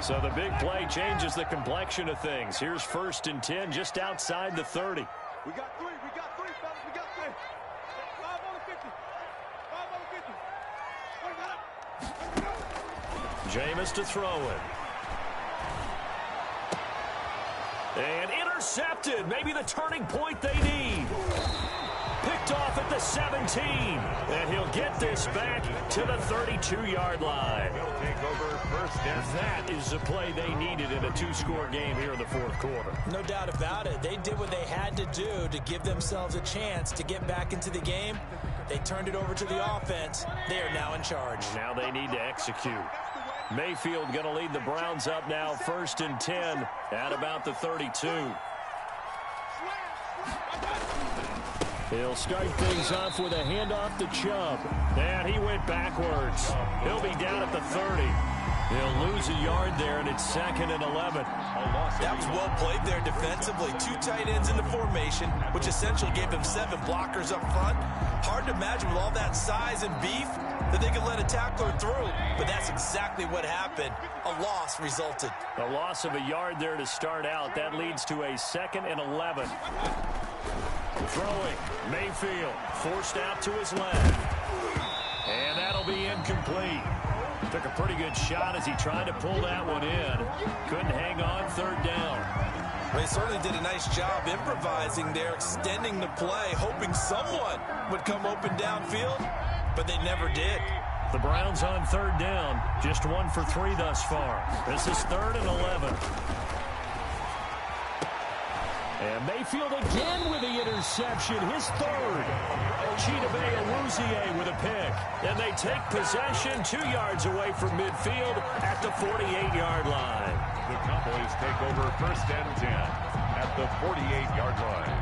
So the big play changes the complexion of things. Here's 1st and 10 just outside the 30. We got three, fellas, we got three. 5 on the 50. 5 on the 50. Jameis to throw it. And intercepted. Maybe the turning point they need. Picked off at the 17. And he'll get this back to the 32-yard line. He'll take over 1st and 10. That is the play they needed in a 2-score game here in the 4th quarter. No doubt about it. They did what they had to do to give themselves a chance to get back into the game. They turned it over to the offense. They are now in charge. Now they need to execute. Mayfield going to lead the Browns up now 1st and 10 at about the 32. He'll start things off with a handoff to Chubb. And he went backwards. He'll be down at the 30. He'll lose a yard there, and it's 2nd and 11. That was well played there defensively. 2 tight ends in the formation, which essentially gave them 7 blockers up front. Hard to imagine with all that size and beef that they could let a tackler through. But that's exactly what happened. A loss resulted. A loss of a yard there to start out. That leads to a 2nd and 11. Throwing. Mayfield forced out to his left. And that'll be incomplete. Took a pretty good shot as he tried to pull that one in. Couldn't hang on 3rd down. They certainly did a nice job improvising there, extending the play, hoping someone would come open downfield, but they never did. The Browns on 3rd down, just 1 for 3 thus far. This is 3rd and 11. And Mayfield again with the interception, his 3rd. Chidobe with a pick. And they take possession 2 yards away from midfield at the 48-yard line. The Cowboys take over 1st and 10 at the 48-yard line.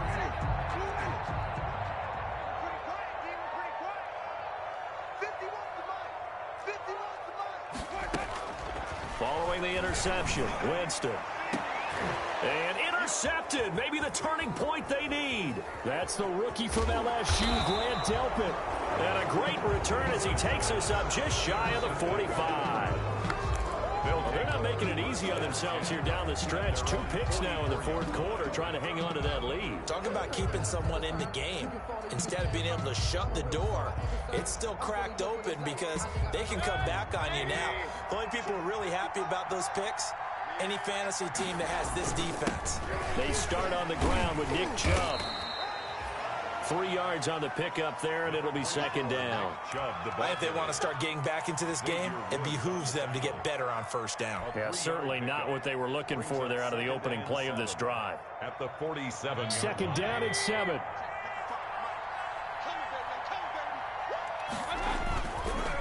Following the interception, Winston. And intercepted. Maybe the turning point they need. That's the rookie from LSU, Grant Delpit. And a great return as he takes us up just shy of the 45. Well, they're not making it easy on themselves here down the stretch. 2 picks now in the 4th quarter trying to hang on to that lead. Talk about keeping someone in the game. Instead of being able to shut the door, it's still cracked open because they can come back on you now. The only people who are really happy about those picks, any fantasy team that has this defense. They start on the ground with Nick Chubb. 3 yards on the pickup there, and it'll be 2nd down. If they want to start getting back into this game, it behooves them to get better on 1st down. Yeah, certainly not what they were looking for there out of the opening play of this drive. At the 47. 2nd down and 7.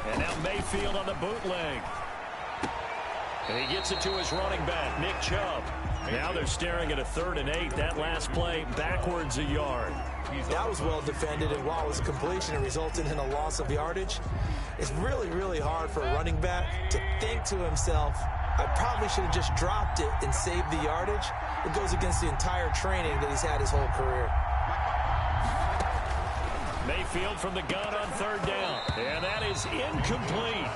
And now Mayfield on the bootleg. And he gets it to his running back, Nick Chubb. Now they're staring at a 3rd and 8. That last play backwards a yard. That was well defended, and while it was a completion, it resulted in a loss of yardage. It's really, really hard for a running back to think to himself, I probably should have just dropped it and saved the yardage. It goes against the entire training that he's had his whole career. Mayfield from the gun on 3rd down. And that is incomplete.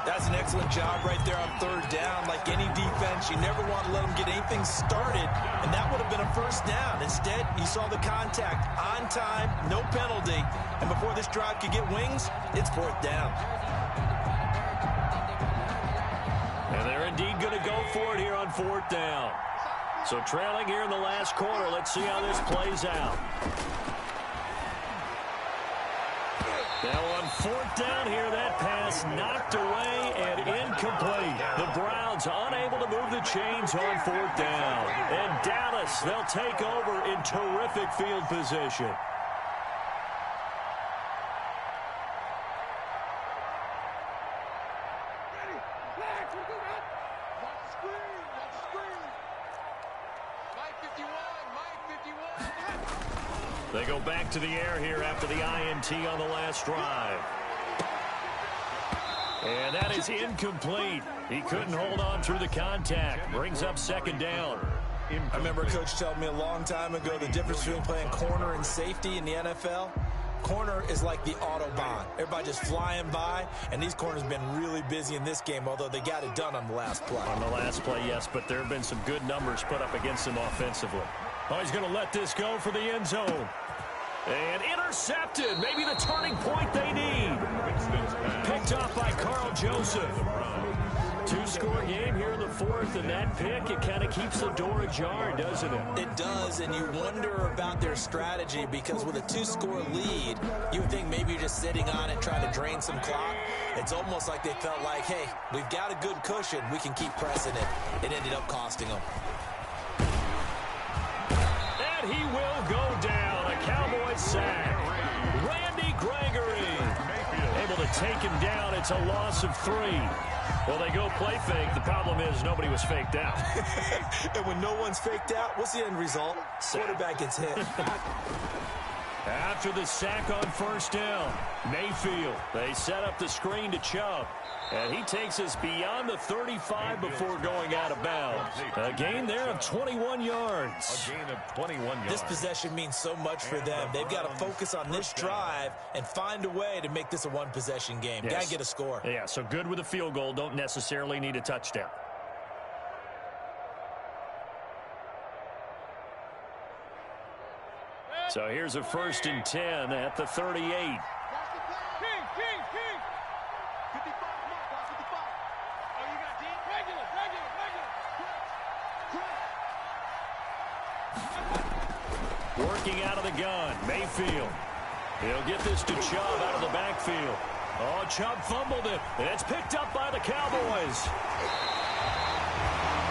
That's an excellent job right there on 3rd down. Like any defense, you never want to let them get anything started, and that would have been a 1st down. Instead, you saw the contact on time, no penalty, and before this drive could get wings, it's 4th down. And they're indeed going to go for it here on 4th down. So trailing here in the last quarter, let's see how this plays out. Now on 4th down here, that pass knocked away and incomplete. The Browns unable to move the chains on 4th down. And Dallas, they'll take over in terrific field position. They go back to the air here after the INT on the last drive. And that is incomplete. He couldn't hold on through the contact. Brings up 2nd down. I remember a coach telling me a long time ago the difference between playing corner and safety in the NFL. corner is like the Autobahn. Everybody just flying by, and these corners have been really busy in this game, although they got it done on the last play. On the last play, yes, but there have been some good numbers put up against him offensively. Oh, he's going to let this go for the end zone. And intercepted. Maybe the turning point they need. Picked up by Carl Joseph. Two-score game here in the fourth, and that pick, it kind of keeps the door ajar, doesn't it? It does, and you wonder about their strategy because with a two-score lead, you would think maybe you're just sitting on it trying to drain some clock. It's almost like they felt like, hey, we've got a good cushion. We can keep pressing it. It ended up costing them. And he will go down. A Cowboys sack. Randy Gregory able to take him down. It's a loss of 3. Well, they go play fake. The problem is nobody was faked out. And when no one's faked out, what's the end result? Quarterback gets hit. After the sack on first down, Mayfield. They set up the screen to Chubb. And he takes us beyond the 35 before going out of bounds. A gain there of 21 yards. A gain of 21 yards. This possession means so much for them. They've got to focus on this drive and find a way to make this a one-possession game. Yes. Got to get a score. Yeah, so good with a field goal. Don't necessarily need a touchdown. So here's a 1st and 10 at the 38. Working out of the gun, Mayfield. He'll get this to Chubb out of the backfield. Oh, Chubb fumbled it, and it's picked up by the Cowboys.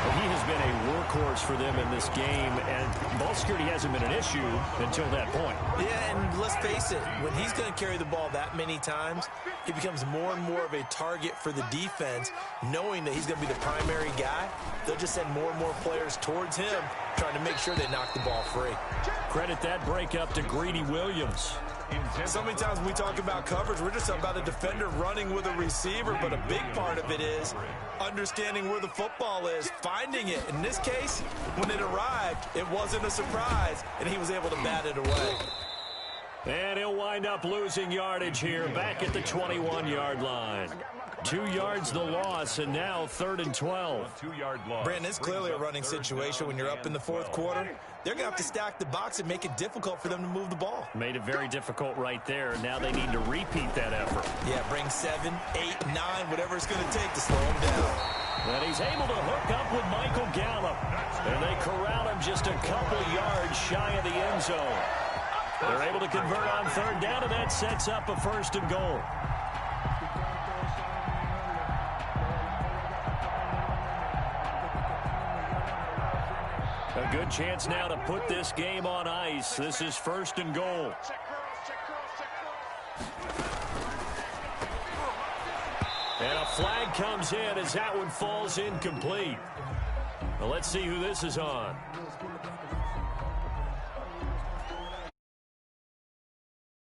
He has been a workhorse for them in this game, and ball security hasn't been an issue until that point. Yeah, and let's face it, when he's going to carry the ball that many times, he becomes more and more of a target for the defense, knowing that he's going to be the primary guy. They'll just send more and more players towards him, trying to make sure they knock the ball free. Credit that breakup to Greedy Williams. So many times when we talk about coverage, we're just talking about a defender running with a receiver, but a big part of it is understanding where the football is, finding it. In this case, when it arrived, it wasn't a surprise, and he was able to bat it away. And he'll wind up losing yardage here, back at the 21-yard line. 2 yards the loss, and now 3rd and 12. 2-yard loss. Brandon, it's clearly a running situation when you're up in the fourth quarter. They're going to have to stack the box and make it difficult for them to move the ball. Made it very difficult right there. Now they need to repeat that effort. Yeah, bring 7, 8, 9, whatever it's going to take to slow him down. And he's able to hook up with Michael Gallup. And they corral him just a couple yards shy of the end zone. They're able to convert on 3rd down, and that sets up a 1st and goal. A good chance now to put this game on ice. This is 1st and goal. And a flag comes in as that one falls incomplete. Well, let's see who this is on.